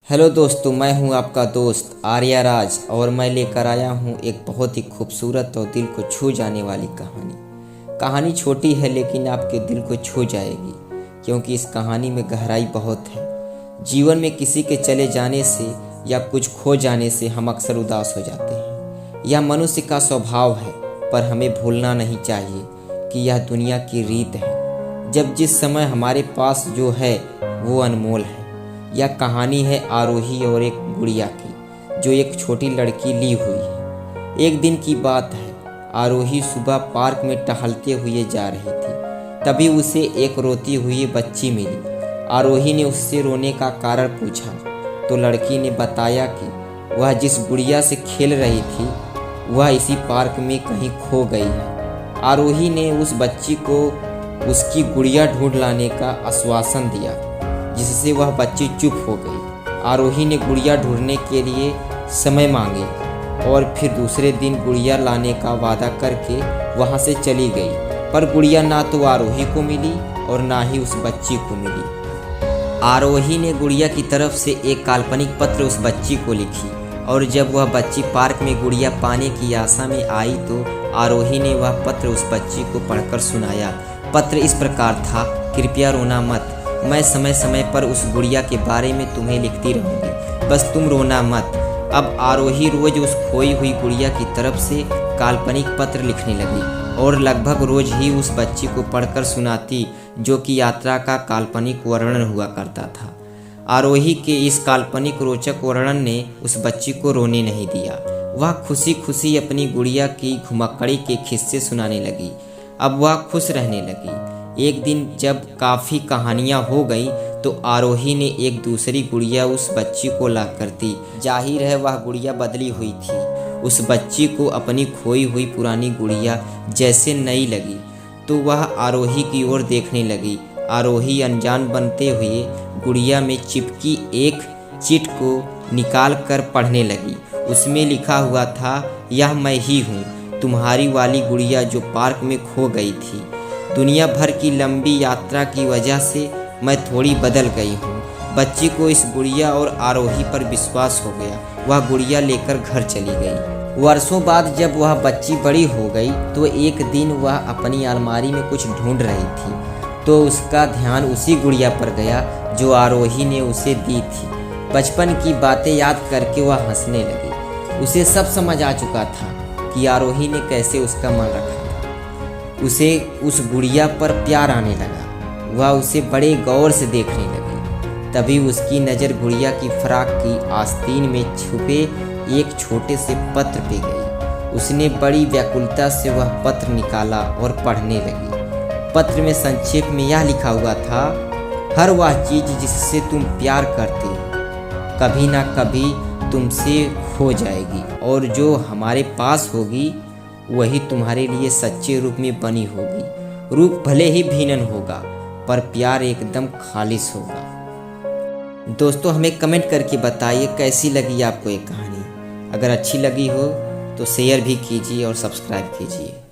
Hello दोस्तों, मैं हूं आपका दोस्त आर्या राज और मैं लेकर आया हूं एक बहुत ही खूबसूरत और दिल को छू जाने वाली कहानी छोटी है लेकिन आपके दिल को छू जाएगी, क्योंकि इस कहानी में गहराई बहुत है। जीवन में किसी के चले जाने से या कुछ खो जाने से हम अक्सर उदास हो जाते हैं। यह मनुष्य का स्वभाव है, पर हमें भूलना नहीं चाहिए कि यह दुनिया की रीत है। जब जिस समय हमारे पास जो है वो अनमोल है। यह कहानी है आरोही और एक गुड़िया की, जो एक छोटी लड़की ली हुई है। एक दिन की बात है, आरोही सुबह पार्क में टहलते हुए जा रही थी। तभी उसे एक रोती हुई बच्ची मिली। आरोही ने उससे रोने का कारण पूछा तो लड़की ने बताया कि वह जिस गुड़िया से खेल रही थी वह इसी पार्क में कहीं खो गई है। आरोही ने उस बच्ची को उसकी गुड़िया ढूंढ लाने का आश्वासन दिया, जिससे वह बच्ची चुप हो गई। आरोही ने गुड़िया ढूंढने के लिए समय मांगे और फिर दूसरे दिन गुड़िया लाने का वादा करके वहां से चली गई। पर गुड़िया ना तो आरोही को मिली और ना ही उस बच्ची को मिली। आरोही ने गुड़िया की तरफ से एक काल्पनिक पत्र उस बच्ची को लिखी और जब वह बच्ची पार्क में गुड़िया पाने की आशा में आई तो आरोही ने वह पत्र उस बच्ची को पढ़कर सुनाया। पत्र इस प्रकार था, कृपया रोना मत, मैं समय समय पर उस गुड़िया के बारे में तुम्हें लिखती रहूंगी, बस तुम रोना मत। अब आरोही रोज उस खोई हुई गुड़िया की तरफ से काल्पनिक पत्र लिखने लगी और लगभग रोज ही उस बच्ची को पढ़कर सुनाती, जो कि यात्रा का काल्पनिक वर्णन हुआ करता था। आरोही के इस काल्पनिक रोचक वर्णन ने उस बच्ची को रोने नहीं दिया। वह खुशी खुशी अपनी गुड़िया की घुमक्कड़ी के किस्से सुनाने लगी। अब वह खुश रहने लगी। एक दिन जब काफ़ी कहानियाँ हो गई तो आरोही ने एक दूसरी गुड़िया उस बच्ची को लाकर दी। जाहिर है वह गुड़िया बदली हुई थी। उस बच्ची को अपनी खोई हुई पुरानी गुड़िया जैसे नई लगी तो वह आरोही की ओर देखने लगी। आरोही अनजान बनते हुए गुड़िया में चिपकी एक चिट को निकाल कर पढ़ने लगी। उसमें लिखा हुआ था, यह मैं ही हूँ, तुम्हारी वाली गुड़िया जो पार्क में खो गई थी। दुनिया भर की लंबी यात्रा की वजह से मैं थोड़ी बदल गई हूँ। बच्ची को इस गुड़िया और आरोही पर विश्वास हो गया। वह गुड़िया लेकर घर चली गई। वर्षों बाद जब वह बच्ची बड़ी हो गई तो एक दिन वह अपनी अलमारी में कुछ ढूंढ रही थी तो उसका ध्यान उसी गुड़िया पर गया जो आरोही ने उसे दी थी। बचपन की बातें याद करके वह हंसने लगी। उसे सब समझ आ चुका था कि आरोही ने कैसे उसका मन रखा। उसे उस गुड़िया पर प्यार आने लगा। वह उसे बड़े गौर से देखने लगी। तभी उसकी नज़र गुड़िया की फ्रॉक की आस्तीन में छुपे एक छोटे से पत्र पे गई। उसने बड़ी व्याकुलता से वह पत्र निकाला और पढ़ने लगी। पत्र में संक्षेप में यह लिखा हुआ था, हर वह चीज़ जिससे तुम प्यार करते कभी ना कभी तुमसे खो जाएगी और जो हमारे पास होगी वही तुम्हारे लिए सच्चे रूप में बनी होगी। रूप भले ही भिन्न होगा पर प्यार एकदम खालिस होगा। दोस्तों, हमें कमेंट करके बताइए कैसी लगी आपको ये कहानी। अगर अच्छी लगी हो तो शेयर भी कीजिए और सब्सक्राइब कीजिए।